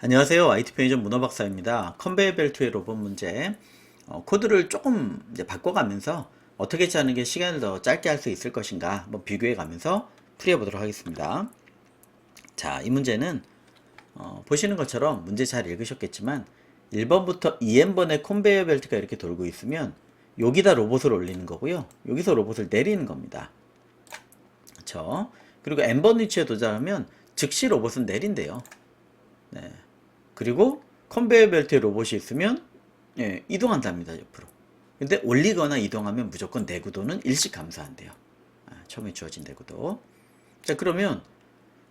안녕하세요. IT 편의점 문어박사입니다. 컨베이어 벨트의 로봇 문제 코드를 조금 이제 바꿔가면서 어떻게 짜는 게 시간을 더 짧게 할 수 있을 것인가 한번 비교해 가면서 풀이해 보도록 하겠습니다. 자, 이 문제는 보시는 것처럼 문제 잘 읽으셨겠지만 1번부터 2n번의 컨베이어 벨트가 이렇게 돌고 있으면 여기다 로봇을 올리는 거고요. 여기서 로봇을 내리는 겁니다. 그렇죠? 그리고 n번 위치에 도달하면 즉시 로봇은 내린대요. 네. 그리고 컨베이어 벨트에 로봇이 있으면 이동한답니다, 옆으로. 근데 올리거나 이동하면 무조건 내구도는 일시 감소한대요. 처음에 주어진 내구도. 자, 그러면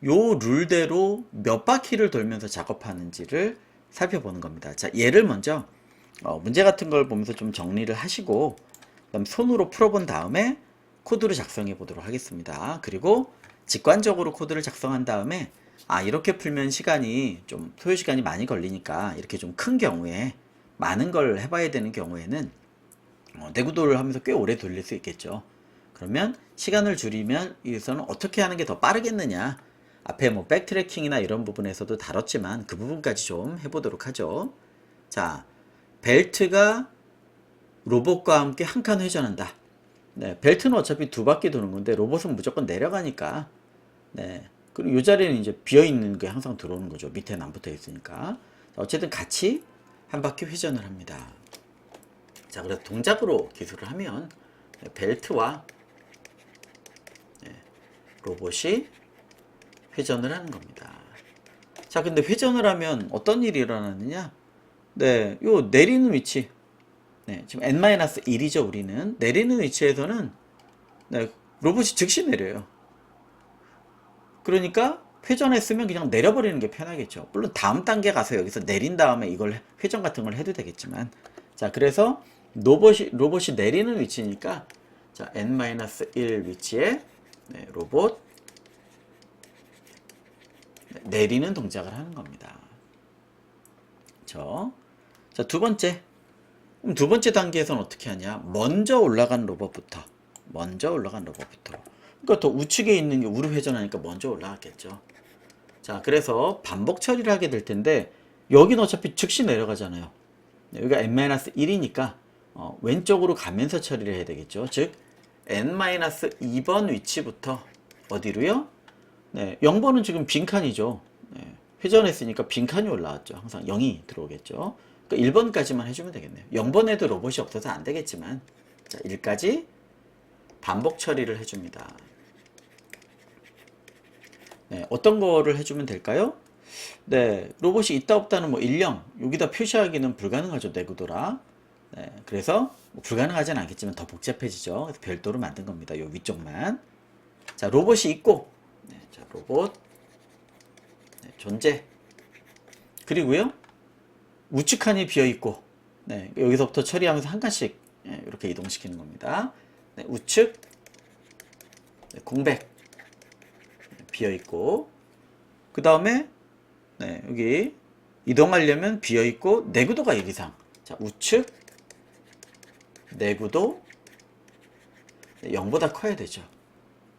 요 룰대로 몇 바퀴를 돌면서 작업하는지를 살펴보는 겁니다. 자, 예를 먼저 문제 같은 걸 보면서 좀 정리를 하시고 그다음 손으로 풀어본 다음에 코드를 작성해 보도록 하겠습니다. 그리고 직관적으로 코드를 작성한 다음에 이렇게 풀면 시간이 좀 소요 시간이 많이 걸리니까 이렇게 좀 큰 경우에 많은 걸 해봐야 되는 경우에는 내구도를 하면서 꽤 오래 돌릴 수 있겠죠. 그러면 시간을 줄이면 위해서는 어떻게 하는 게 더 빠르겠느냐. 앞에 뭐 백트래킹이나 이런 부분에서도 다뤘지만 그 부분까지 좀 해보도록 하죠. 자, 벨트가 로봇과 함께 한 칸 회전한다. 네, 벨트는 어차피 두 바퀴 도는 건데 로봇은 무조건 내려가니까. 네. 그리고 이 자리는 이제 비어 있는 게 항상 들어오는 거죠. 밑에는 안 붙어 있으니까. 어쨌든 같이 한 바퀴 회전을 합니다. 자, 그래서 동작으로 기술을 하면 벨트와 로봇이 회전을 하는 겁니다. 자, 근데 회전을 하면 어떤 일이 일어나느냐? 네, 요 내리는 위치. 네, 지금 n-1이죠, 우리는. 내리는 위치에서는 네, 로봇이 즉시 내려요. 그러니까 회전했으면 그냥 내려버리는 게 편하겠죠. 물론 다음 단계 가서 여기서 내린 다음에 이걸 회전 같은 걸 해도 되겠지만. 자, 그래서 로봇이 내리는 위치니까 자, n-1 위치에 로봇 내리는 동작을 하는 겁니다. 그렇죠? 자, 두 번째. 그럼 두 번째 단계에서는 어떻게 하냐? 먼저 올라간 로봇부터. 그러니까 더 우측에 있는 게 우로 회전하니까 먼저 올라갔겠죠. 자, 그래서 반복 처리를 하게 될 텐데 여기는 어차피 즉시 내려가잖아요. 여기가 n-1이니까 왼쪽으로 가면서 처리를 해야 되겠죠. 즉 n-2번 위치부터 어디로요? 네, 0번은 지금 빈칸이죠. 네, 회전했으니까 빈칸이 올라왔죠. 항상 0이 들어오겠죠. 그러니까 1번까지만 해주면 되겠네요. 0번에도 로봇이 없어서 안 되겠지만 자, 1까지 반복 처리를 해줍니다. 네, 어떤 거를 해주면 될까요? 네, 로봇이 있다 없다는 뭐 1, 0 여기다 표시하기는 불가능하죠. 내구도라. 네, 그래서 뭐 불가능하진 않겠지만 더 복잡해지죠. 그래서 별도로 만든 겁니다. 요 위쪽만. 자, 로봇이 있고 네, 자, 로봇 네, 존재. 그리고요 우측 칸이 비어 있고 네, 여기서부터 처리하면서 한 칸씩 이렇게 이동시키는 겁니다. 네, 우측 네, 공백 비어 있고 그 다음에 네, 여기 이동하려면 비어 있고 내구도가 1 이상. 자, 우측 내구도 0보다 커야 되죠.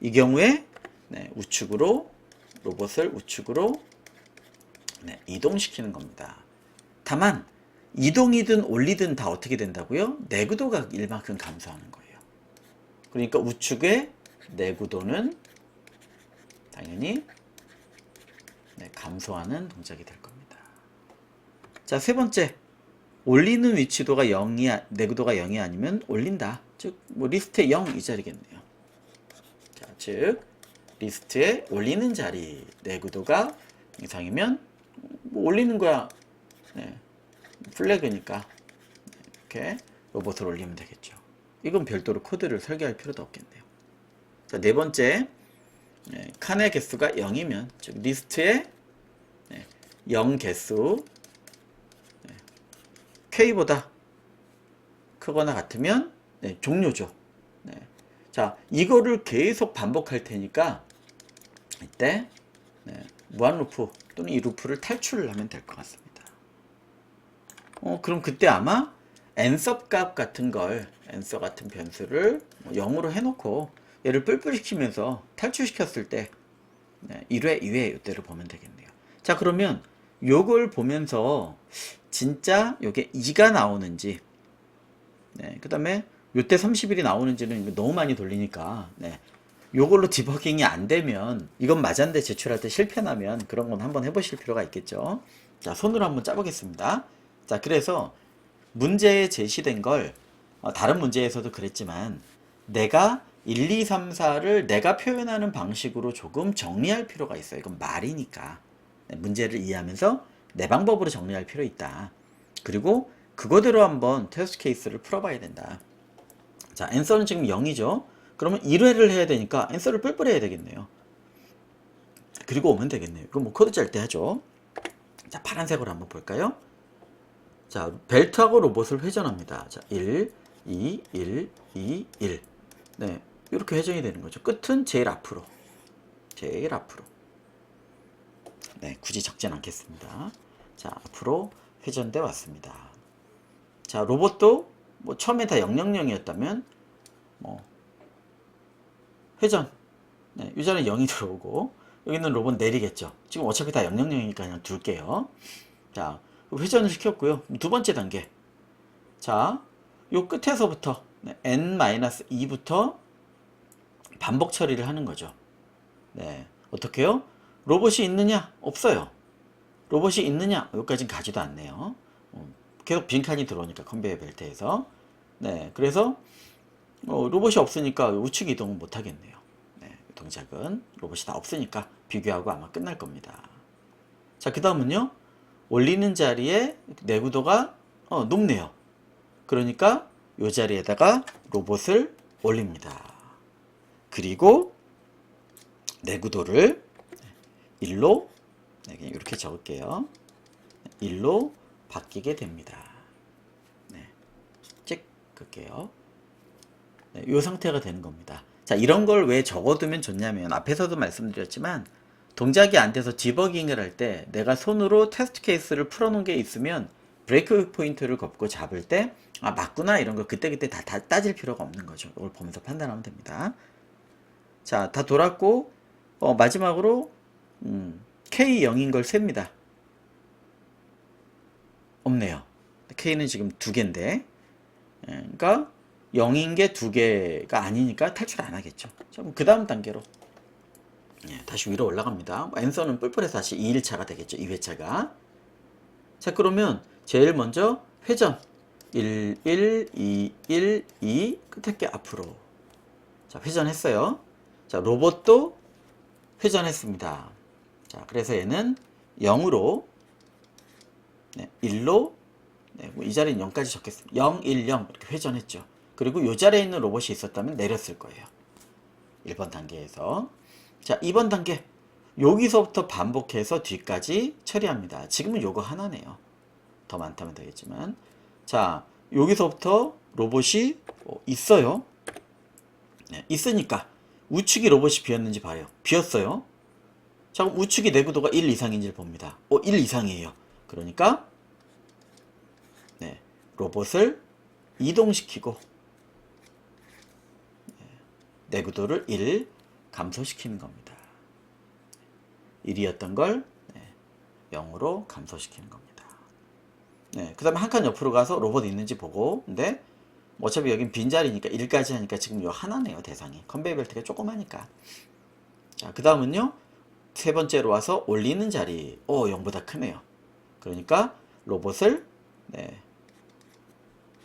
이 경우에 네, 로봇을 우측으로 네, 이동시키는 겁니다. 다만 이동이든 올리든 다 어떻게 된다고요? 내구도가 1만큼 감소하는 거예요. 그러니까 우측의 내구도는 당연히 네, 감소하는 동작이 될 겁니다. 자, 세 번째. 올리는 위치도가 0이, 내구도가 0이 아니면 올린다. 즉, 뭐 리스트에 0 이 자리겠네요. 자, 즉, 리스트에 올리는 자리, 내구도가 이상이면, 뭐 올리는 거야. 네, 플래그니까. 이렇게 로봇을 올리면 되겠죠. 이건 별도로 코드를 설계할 필요도 없겠네요. 자, 네 번째. 네, 칸의 개수가 0이면, 즉, 리스트에 0 개수, K보다 크거나 같으면 네, 종료죠. 네. 자, 이거를 계속 반복할 테니까 이때 네, 무한 루프 또는 이 루프를 탈출을 하면 될 것 같습니다. 그럼 그때 아마 nSub 값 같은 걸 nSub 같은 변수를 0으로 해놓고 얘를 뿔뿔 시키면서 탈출시켰을 때 네, 1회, 2회 이때를 보면 되겠네요. 자, 그러면 요걸 보면서 진짜 요게 2가 나오는지, 네, 그 다음에 요때 30일이 나오는지는 너무 많이 돌리니까, 네, 요걸로 디버깅이 안 되면, 이건 맞았는데 제출할 때 실패나면 그런 건 한번 해보실 필요가 있겠죠. 자, 손으로 한번 짜보겠습니다. 자, 그래서 문제에 제시된 걸, 다른 문제에서도 그랬지만, 내가 1, 2, 3, 4를 내가 표현하는 방식으로 조금 정리할 필요가 있어요. 이건 말이니까. 네, 문제를 이해하면서 내 방법으로 정리할 필요 있다. 그리고 그거대로 한번 테스트 케이스를 풀어봐야 된다. 자, 앤서는 지금 0이죠. 그러면 1회를 해야 되니까 앤서를 뿔뿔이 해야 되겠네요. 그리고 오면 되겠네요. 이거 뭐 코드 짤 때 하죠. 자, 파란색으로 한번 볼까요? 자, 벨트하고 로봇을 회전합니다. 자, 1, 2, 1, 2, 1. 네, 이렇게 회전이 되는 거죠. 끝은 제일 앞으로. 제일 앞으로. 네, 굳이 적진 않겠습니다. 자, 앞으로 회전돼 왔습니다. 자, 로봇도 뭐 처음에 다 000이었다면 뭐 회전. 네, 유전에 0이 들어오고 여기는 로봇 내리겠죠. 지금 어차피 다 000이니까 그냥 둘게요. 자, 회전을 시켰고요. 두 번째 단계. 자, 요 끝에서부터 n-2부터 반복 처리를 하는 거죠. 네, 어떻게요? 로봇이 있느냐? 없어요. 로봇이 있느냐? 여기까지는 가지도 않네요. 계속 빈칸이 들어오니까 컨베이어 벨트에서. 네, 그래서 로봇이 없으니까 우측 이동은 못 하겠네요. 네, 동작은 로봇이 다 없으니까 비교하고 아마 끝날 겁니다. 자, 그 다음은요. 올리는 자리에 내구도가 높네요. 그러니까 이 자리에다가 로봇을 올립니다. 그리고 내구도를 1로 이렇게 적을게요. 1로 바뀌게 됩니다. 네, 찍 끌게요. 네, 이 상태가 되는 겁니다. 자, 이런 걸 왜 적어두면 좋냐면 앞에서도 말씀드렸지만 동작이 안 돼서 디버깅을 할 때 내가 손으로 테스트 케이스를 풀어놓은 게 있으면 브레이크 포인트를 걷고 잡을 때 아, 맞구나 이런 거 그때그때 다 따질 필요가 없는 거죠. 이걸 보면서 판단하면 됩니다. 자, 다 돌았고 마지막으로 K0인 걸 셉니다. 없네요. K는 지금 2개인데 그러니까 0인 게 2개가 아니니까 탈출 안 하겠죠. 그럼 그 다음 단계로 다시 위로 올라갑니다. 앤서는 뿔뿔해서 다시 2일차가 되겠죠. 2회차가. 자, 그러면 제일 먼저 회전 1, 1, 2, 1, 2 끝에 게 앞으로. 자, 회전했어요. 자, 로봇도 회전했습니다. 자, 그래서 얘는 0으로 1로 이 자리는 0까지 적겠습니다. 0, 1, 0 이렇게 회전했죠. 그리고 이 자리에 있는 로봇이 있었다면 내렸을 거예요. 1번 단계에서. 자, 2번 단계. 여기서부터 반복해서 뒤까지 처리합니다. 지금은 요거 하나네요. 더 많다면 되겠지만. 자, 여기서부터 로봇이 있어요. 네, 있으니까 우측이 로봇이 비었는지 봐요. 비었어요. 자, 그럼 우측이 내구도가 1 이상인지를 봅니다. 1 이상이에요. 그러니까 로봇을 이동시키고 내구도를 1 감소시키는 겁니다. 1이었던 걸 0으로 감소시키는 겁니다. 네, 그 다음에 한 칸 옆으로 가서 로봇 있는지 보고, 근데 어차피 여긴 빈자리니까 1까지 하니까 지금 요 하나네요, 대상이. 컨베이어 벨트가 조그마니까. 자, 그 다음은요, 세 번째로 와서 올리는 자리. 0보다 크네요. 그러니까 로봇을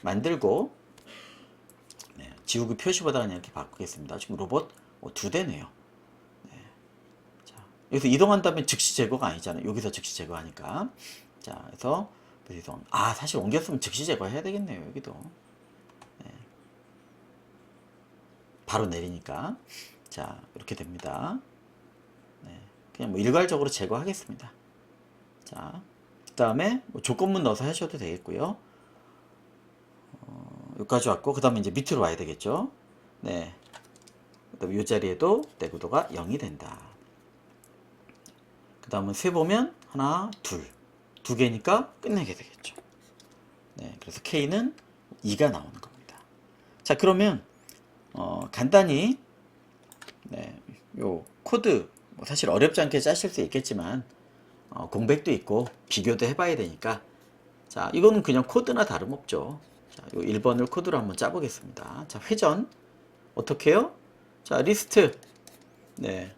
만들고 지우개 표시보다 그냥 이렇게 바꾸겠습니다. 지금 로봇 2대네요. 자, 여기서 이동한다면 즉시 제거가 아니잖아요. 여기서 즉시 제거하니까. 자, 그래서 이동. 사실 옮겼으면 즉시 제거해야 되겠네요. 여기도. 바로 내리니까. 자, 이렇게 됩니다. 그냥 뭐 일괄적으로 제거하겠습니다. 자, 그 다음에 뭐 조건문 넣어서 하셔도 되겠고요. 여기까지 왔고, 그 다음에 이제 밑으로 와야 되겠죠. 네. 그 다음에 이 자리에도 내구도가 0이 된다. 그 다음은 세보면 하나, 둘. 2개니까 끝내게 되겠죠. 네. 그래서 K는 2가 나오는 겁니다. 자, 그러면, 간단히, 요 코드, 뭐 사실 어렵지 않게 짜실 수 있겠지만, 공백도 있고 비교도 해봐야 되니까 자 이거는 그냥 코드나 다름없죠. 자, 요 1번을 코드로 한번 짜보겠습니다. 자 회전 어떻게 해요? 자 리스트 네.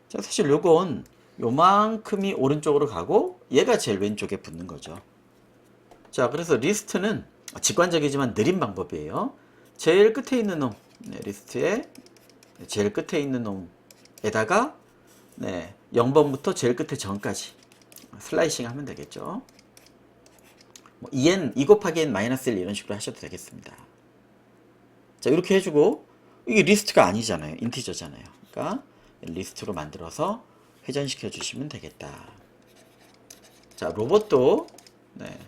자 사실 요건 요만큼이 오른쪽으로 가고 얘가 제일 왼쪽에 붙는 거죠. 자 그래서 리스트는 직관적이지만 느린 방법이에요. 제일 끝에 있는 놈 네, 리스트에 제일 끝에 있는 놈에다가 네, 0번부터 제일 끝에 전까지 슬라이싱 하면 되겠죠. 뭐 2 곱하기 n 마이너스 1 이런 식으로 하셔도 되겠습니다. 자 이렇게 해주고 이게 리스트가 아니잖아요. 인티저잖아요. 그러니까 리스트로 만들어서 회전시켜 주시면 되겠다. 자 로봇도 네,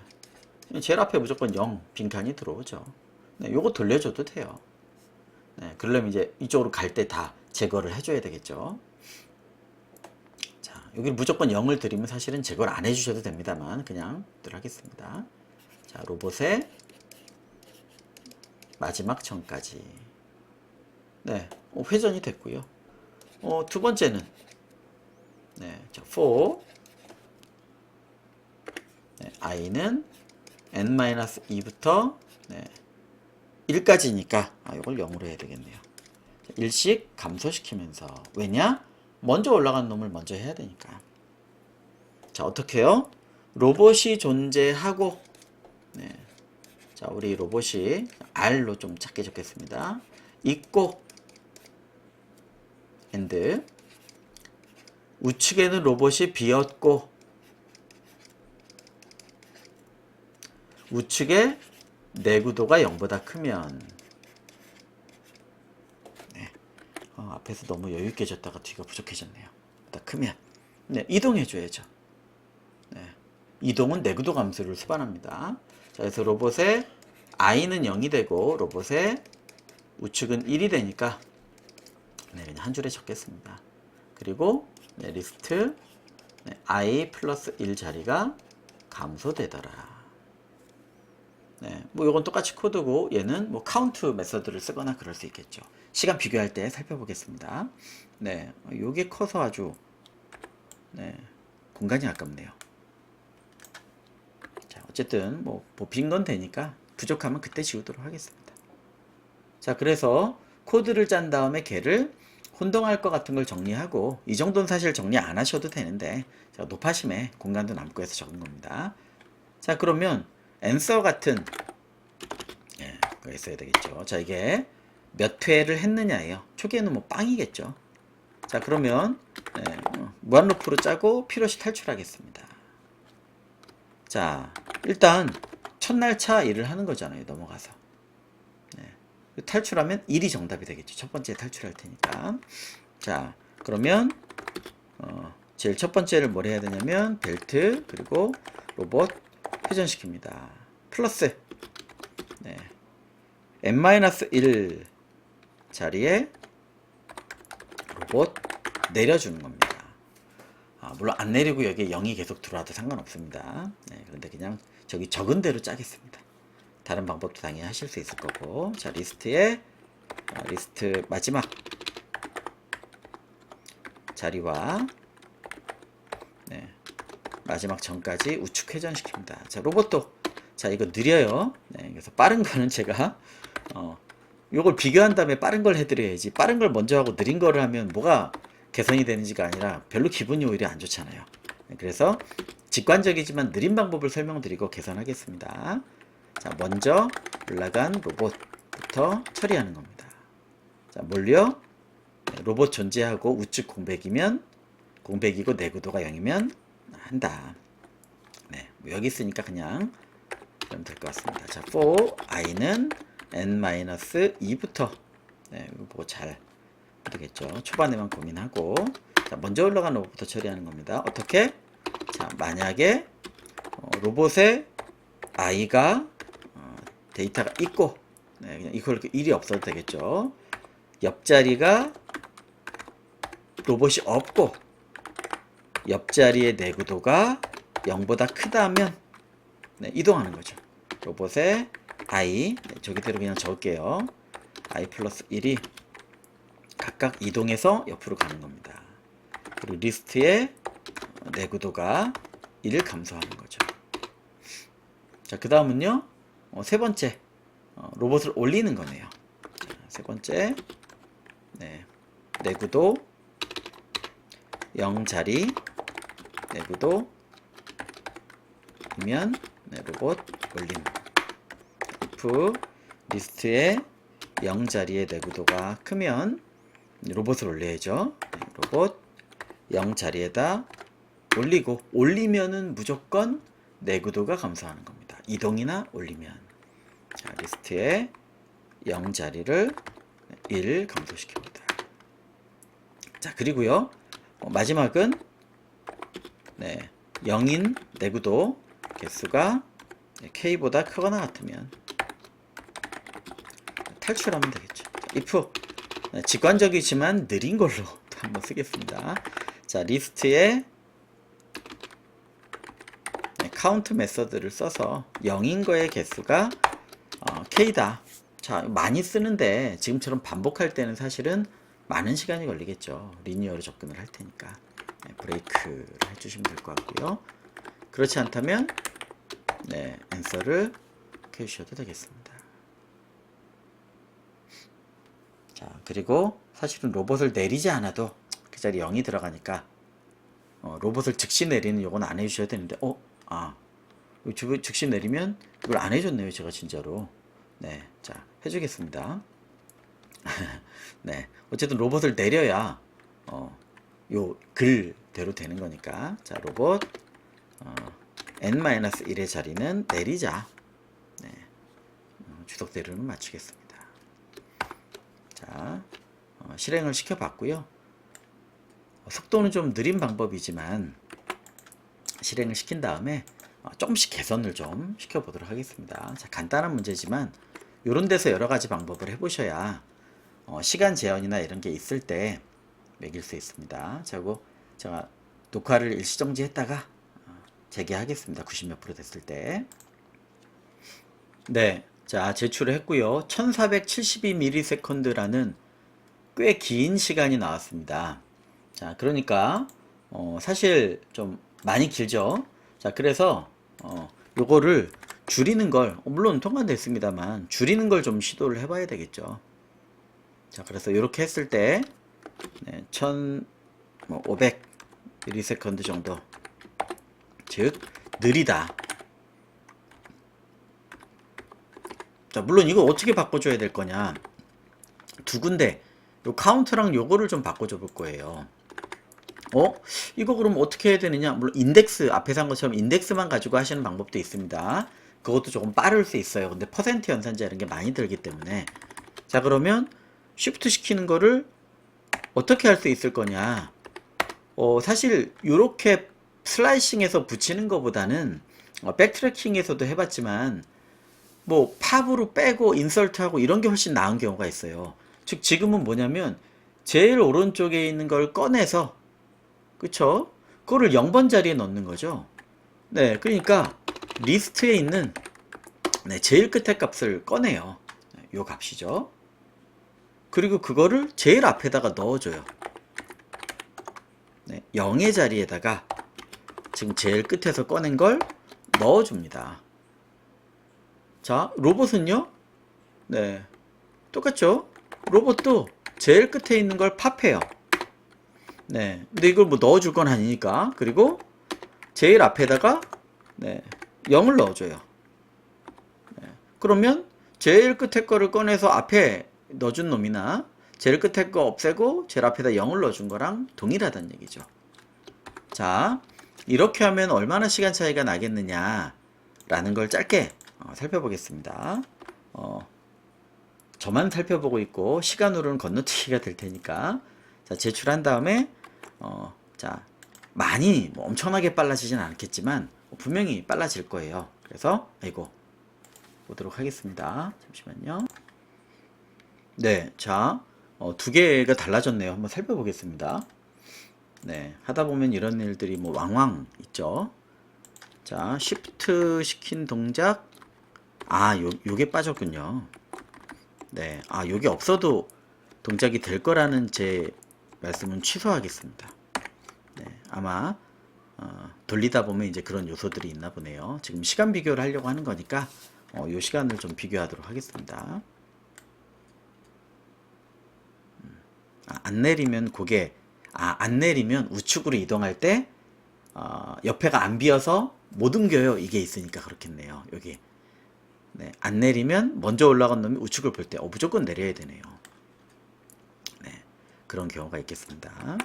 제일 앞에 무조건 0 빈칸이 들어오죠. 네, 요거 돌려줘도 돼요. 네, 그러려면 이제 이쪽으로 갈 때 다 제거를 해줘야 되겠죠. 자, 여기 무조건 0을 드리면 사실은 제거를 안 해주셔도 됩니다만 그냥 하겠습니다. 자, 로봇의 마지막 천까지. 네, 회전이 됐고요. 두 번째는 네, 자, for 네, i는 n-2부터 네, 1까지니까 이걸 0으로 해야 되겠네요. 일씩 감소시키면서 왜냐? 먼저 올라간 놈을 먼저 해야 되니까. 자 어떻게 해요? 로봇이 존재하고 네. 자 우리 로봇이 R로 좀 작게 적겠습니다. 있고 and 우측에는 로봇이 비었고 우측에 내구도가 0보다 크면 네. 앞에서 너무 여유있게 졌다가 뒤가 부족해졌네요. 보다 크면 네, 이동해줘야죠. 네. 이동은 내구도 감소를 수반합니다. 자, 그래서 로봇의 i는 0이 되고 로봇의 우측은 1이 되니까 네, 그냥 한 줄에 적겠습니다. 그리고 네, 리스트 네, i 플러스 1 자리가 감소되더라. 네, 뭐 요건 똑같이 코드고 얘는 뭐 카운트 메서드를 쓰거나 그럴 수 있겠죠. 시간 비교할 때 살펴보겠습니다. 네, 요게 커서 아주 네, 공간이 아깝네요. 자, 어쨌든 뭐 빈 건 되니까 부족하면 그때 지우도록 하겠습니다. 자, 그래서 코드를 짠 다음에 걔를 혼동할 것 같은 걸 정리하고 이 정도는 사실 정리 안 하셔도 되는데 제가 높아심에 공간도 남고 해서 적은 겁니다. 자, 그러면 answer 같은 예, 거 있어야 되겠죠. 자, 이게 몇 회를 했느냐예요. 초기에는 뭐 빵이겠죠. 자, 그러면 예, 무한 루프로 짜고 필요시 탈출하겠습니다. 자, 일단 첫날 차 일을 하는 거잖아요. 넘어가서 네. 탈출하면 1이 정답이 되겠죠. 첫 번째 탈출할 테니까. 자, 그러면 제일 첫 번째를 뭘 해야 되냐면 벨트 그리고 로봇 회전시킵니다. 플러스 네. n-1 자리에 로봇 내려주는 겁니다. 물론 안 내리고 여기에 0이 계속 들어와도 상관없습니다. 네, 그런데 그냥 저기 적은 대로 짜겠습니다. 다른 방법도 당연히 하실 수 있을 거고. 자, 리스트에 리스트 마지막 자리와 네, 마지막 전까지 우측 회전시킵니다. 자, 로봇도 자 이거 느려요. 네, 그래서 빠른 거는 제가 요걸 비교한 다음에 빠른 걸 해드려야지 빠른 걸 먼저 하고 느린 거를 하면 뭐가 개선이 되는지가 아니라 별로 기분이 오히려 안 좋잖아요. 네, 그래서 직관적이지만 느린 방법을 설명드리고 개선하겠습니다. 자, 먼저 올라간 로봇부터 처리하는 겁니다. 자, 뭘요? 네, 로봇 존재하고 우측 공백이면 공백이고 내구도가 0이면 한다. 네, 뭐 여기 있으니까 그냥 그럼 될 것 같습니다. 자, for i는 n-2부터 네, 이거 보고 잘 되겠죠. 초반에만 고민하고 자, 먼저 올라간 로봇부터 처리하는 겁니다. 어떻게? 자, 만약에 로봇에 i가 데이터가 있고 네, 그냥 이걸 1이 없어도 되겠죠. 옆자리가 로봇이 없고 옆자리의 내구도가 0보다 크다면 네, 이동하는 거죠. 로봇의 i 네, 저기대로 그냥 적을게요. i 플러스 1이 각각 이동해서 옆으로 가는 겁니다. 그리고 리스트의 내구도가 1을 감소하는 거죠. 자, 그 다음은요, 세 번째, 로봇을 올리는 거네요. 자, 세 번째, 네, 내구도 0자리, 내구도 이면 네, 로봇 올림. if 리스트에 0자리의 내구도가 크면 로봇을 올려야죠. 네, 로봇 0자리에다 올리고, 올리면은 무조건 내구도가 감소하는 겁니다. 이동이나 올리면. 자, 리스트에 0자리를 1 감소시킵니다. 자, 그리고요, 마지막은 네, 0인 내구도 개수가 k보다 크거나 같으면 탈출하면 되겠죠. if 직관적이지만 느린 걸로 또 한번 쓰겠습니다. 자, 리스트에 카운트 메서드를 써서 0인 거의 개수가 k다. 자, 많이 쓰는데 지금처럼 반복할 때는 사실은 많은 시간이 걸리겠죠. 리니어로 접근을 할 테니까. 네, 브레이크를 해주시면 될 것 같고요. 그렇지 않다면 네, 앤서를 해주셔도 되겠습니다. 자, 그리고 사실은 로봇을 내리지 않아도 그 자리에 0이 들어가니까 로봇을 즉시 내리는 요건 안 해주셔야 되는데 즉시 내리면 이걸 안 해줬네요. 제가 진짜로. 네, 자, 해주겠습니다. 네, 어쨌든 로봇을 내려야 요 글대로 되는 거니까. 자, 로봇 n-1의 자리는 내리자. 네, 주석대로는 맞추겠습니다. 자, 실행을 시켜봤고요. 속도는 좀 느린 방법이지만 실행을 시킨 다음에 조금씩 개선을 좀 시켜보도록 하겠습니다. 자, 간단한 문제지만 이런 데서 여러 가지 방법을 해보셔야 시간 제한이나 이런 게 있을 때 매길 수 있습니다. 자, 그리고 제가 녹화를 일시정지 했다가 재개하겠습니다. 90몇 프로 됐을 때. 네, 자, 제출을 했고요. 1472ms라는 꽤 긴 시간이 나왔습니다. 자, 그러니까 사실 좀 많이 길죠. 자, 그래서 요거를 줄이는 걸, 물론 통과됐습니다만 줄이는 걸 좀 시도를 해봐야 되겠죠. 자, 그래서 이렇게 했을 때 네, 1500ms 정도, 즉 느리다. 자, 물론 이거 어떻게 바꿔줘야 될 거냐, 두 군데 요 카운트랑 요거를 좀 바꿔줘 볼 거예요. 이거 그럼 어떻게 해야 되느냐, 물론 인덱스, 앞에서 한 것처럼 인덱스만 가지고 하시는 방법도 있습니다. 그것도 조금 빠를 수 있어요. 근데 퍼센트 연산자 이런 게 많이 들기 때문에. 자, 그러면 쉬프트 시키는 거를 어떻게 할 수 있을 거냐, 사실 요렇게 슬라이싱해서 붙이는 것보다는 백트래킹에서도 해봤지만 뭐 팝으로 빼고 인설트하고 이런 게 훨씬 나은 경우가 있어요. 즉 지금은 뭐냐면 제일 오른쪽에 있는 걸 꺼내서, 그쵸? 그거를 0번 자리에 넣는 거죠. 네, 그러니까 리스트에 있는 네, 제일 끝에 값을 꺼내요. 네, 요 값이죠. 그리고 그거를 제일 앞에다가 넣어줘요. 네, 0의 자리에다가 지금 제일 끝에서 꺼낸 걸 넣어줍니다. 자, 로봇은요? 네, 똑같죠? 로봇도 제일 끝에 있는 걸 팝해요. 네, 근데 이걸 뭐 넣어줄 건 아니니까. 그리고 제일 앞에다가 네, 0을 넣어줘요. 네, 그러면 제일 끝에 거를 꺼내서 앞에 넣어준 놈이나 제일 끝에 거 없애고 제일 앞에다 0을 넣어준 거랑 동일하다는 얘기죠. 자, 이렇게 하면 얼마나 시간 차이가 나겠느냐 라는 걸 짧게 살펴보겠습니다. 저만 살펴보고 있고 시간으로는 건너뛰기가 될 테니까. 자, 제출한 다음에 자, 많이 뭐 엄청나게 빨라지진 않겠지만 분명히 빨라질 거예요. 그래서 보도록 하겠습니다. 잠시만요. 네, 자, 두 개가 달라졌네요. 한번 살펴보겠습니다. 네, 하다 보면 이런 일들이 뭐 왕왕 있죠. 자, 쉬프트 시킨 동작, 요게 빠졌군요. 네, 요게 없어도 동작이 될 거라는 제 말씀은 취소하겠습니다. 네, 아마 돌리다 보면 이제 그런 요소들이 있나 보네요. 지금 시간 비교를 하려고 하는 거니까 요 시간을 좀 비교하도록 하겠습니다. 안 내리면 고개, 안 내리면 우측으로 이동할 때 옆에가 안 비어서 못 옮겨요. 이게 있으니까 그렇겠네요. 여기. 네, 안 내리면 먼저 올라간 놈이 우측을 볼 때 무조건 내려야 되네요. 네, 그런 경우가 있겠습니다.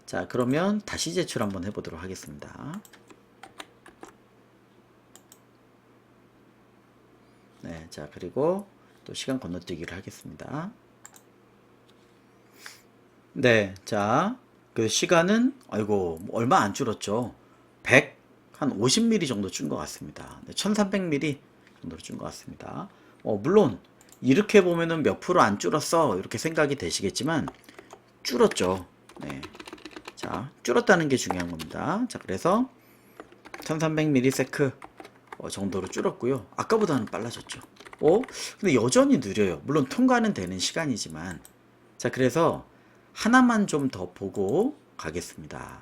자, 그러면 다시 제출 한번 해보도록 하겠습니다. 네, 자, 그리고 또 시간 건너뛰기를 하겠습니다. 네, 자, 그 시간은 아이고 얼마 안 줄었죠. 100한 50mm 정도 준 것 같습니다. 네, 1300mm 정도로 준 것 같습니다. 물론 이렇게 보면은 몇 프로 안 줄었어 이렇게 생각이 되시겠지만 줄었죠. 네, 자, 줄었다는 게 중요한 겁니다. 자, 그래서 1300ms 정도로 줄었고요. 아까보다는 빨라졌죠. 근데 여전히 느려요. 물론 통과는 되는 시간이지만. 자, 그래서 하나만 좀 더 보고 가겠습니다.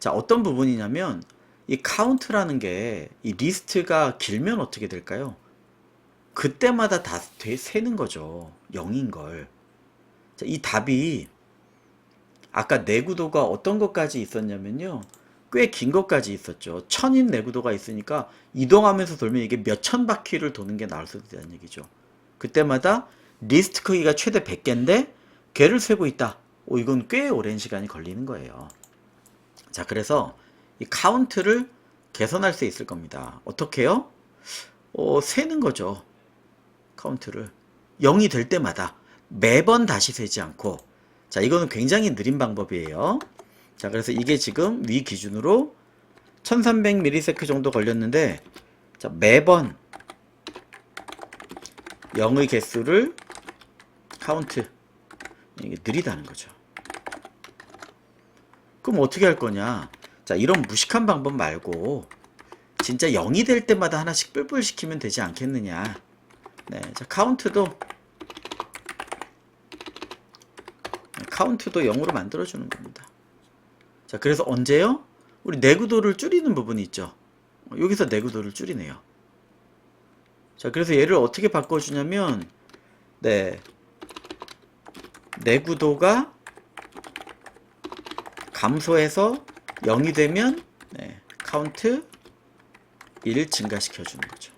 자, 어떤 부분이냐면 이 카운트라는 게 이 리스트가 길면 어떻게 될까요? 그때마다 다 세는 거죠. 0인 걸. 자, 이 답이 아까 내구도가 어떤 것까지 있었냐면요. 꽤 긴 것까지 있었죠. 1000인 내구도가 있으니까 이동하면서 돌면 이게 몇천 바퀴를 도는 게 나올 수도 있다는 얘기죠. 그때마다 리스트 크기가 최대 100개인데 걔를 세고 있다. 이건 꽤 오랜 시간이 걸리는 거예요. 자, 그래서 이 카운트를 개선할 수 있을 겁니다. 어떻게요? 세는 거죠. 카운트를 0이 될 때마다 매번 다시 세지 않고. 자, 이거는 굉장히 느린 방법이에요. 자, 그래서 이게 지금 위 기준으로 1300ms 정도 걸렸는데, 자, 매번 0의 개수를 카운트. 이게 느리다는 거죠. 그럼 어떻게 할 거냐? 자, 이런 무식한 방법 말고 진짜 0이 될 때마다 하나씩 뿔뿔 시키면 되지 않겠느냐. 네, 자, 카운트도 0으로 만들어주는 겁니다. 자, 그래서 언제요? 우리 내구도를 줄이는 부분이 있죠. 여기서 내구도를 줄이네요. 자, 그래서 얘를 어떻게 바꿔주냐면, 네, 내구도가 감소해서 0이 되면 네, 카운트 1 증가시켜 주는 거죠.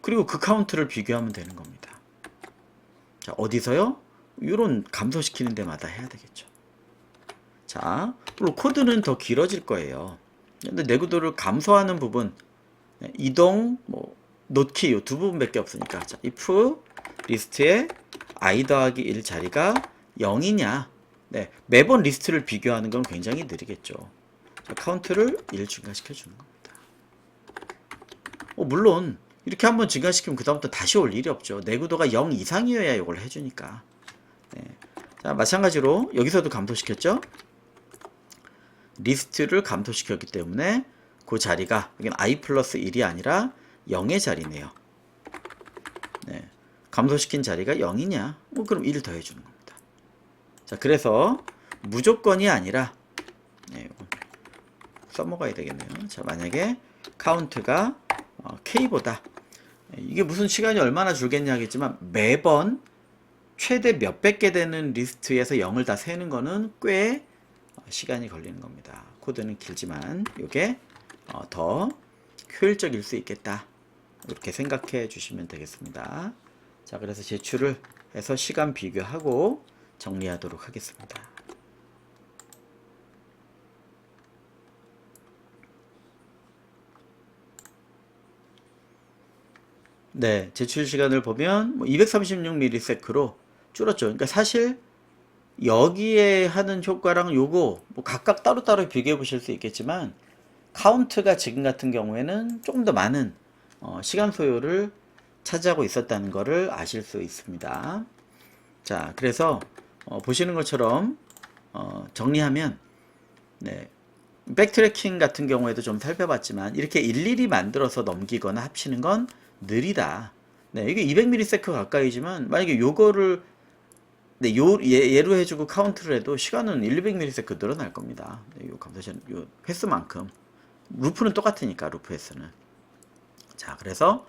그리고 그 카운트를 비교하면 되는 겁니다. 자, 어디서요? 이런 감소시키는 데마다 해야 되겠죠. 자, 물론 코드는 더 길어질 거예요. 근데 내구도를 감소하는 부분, 네, 이동, 놓기 이 두 부분밖에 없으니까. 자, if 리스트에 i 더하기 1 자리가 0이냐. 네, 매번 리스트를 비교하는 건 굉장히 느리겠죠. 자, 카운트를 1 증가시켜 주는 겁니다. 물론 이렇게 한번 증가시키면 그 다음부터 다시 올 일이 없죠. 내구도가 0 이상이어야 이걸 해주니까. 네. 자, 마찬가지로 여기서도 감소시켰죠. 리스트를 감소시켰기 때문에 그 자리가 여기는 i 플러스 1이 아니라 0의 자리네요. 네. 감소시킨 자리가 0이냐? 그럼 1 더해주는 겁니다. 자, 그래서 무조건이 아니라, 네, 써먹어야 되겠네요. 자, 만약에 카운트가 k보다, 이게 무슨 시간이 얼마나 줄겠냐 하겠지만 매번 최대 몇백 개 되는 리스트에서 0을 다 세는 거는 꽤 시간이 걸리는 겁니다. 코드는 길지만 이게 더 효율적일 수 있겠다. 이렇게 생각해 주시면 되겠습니다. 자, 그래서 제출을 해서 시간 비교하고 정리하도록 하겠습니다. 네, 제출 시간을 보면 236ms로 줄었죠. 그러니까 사실 여기에 하는 효과랑 요거 각각 따로따로 비교해 보실 수 있겠지만 카운트가 지금 같은 경우에는 조금 더 많은 시간 소요를 차지하고 있었다는 것을 아실 수 있습니다. 자, 그래서 보시는 것처럼 정리하면, 네, 백트래킹 같은 경우에도 좀 살펴봤지만 이렇게 일일이 만들어서 넘기거나 합치는 건 느리다. 네, 이게 200ms 가까이지만 만약에 요거를 네, 얘로 해주고 카운트를 해도 시간은 1, 200ms 늘어날 겁니다. 네, 요 감사전 요 횟수만큼. 루프는 똑같으니까 루프 횟수는. 자, 그래서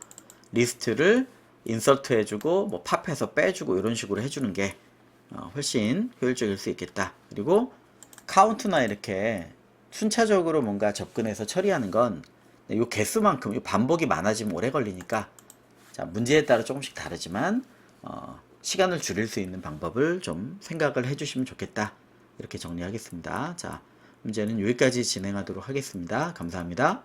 리스트를 인서트 해주고 뭐 팝해서 빼주고 이런 식으로 해주는 게 훨씬 효율적일 수 있겠다. 그리고 카운트나 이렇게 순차적으로 뭔가 접근해서 처리하는 건 요 개수만큼 요 반복이 많아지면 오래 걸리니까 자, 문제에 따라 조금씩 다르지만 시간을 줄일 수 있는 방법을 좀 생각을 해주시면 좋겠다. 이렇게 정리하겠습니다. 자, 문제는 여기까지 진행하도록 하겠습니다. 감사합니다.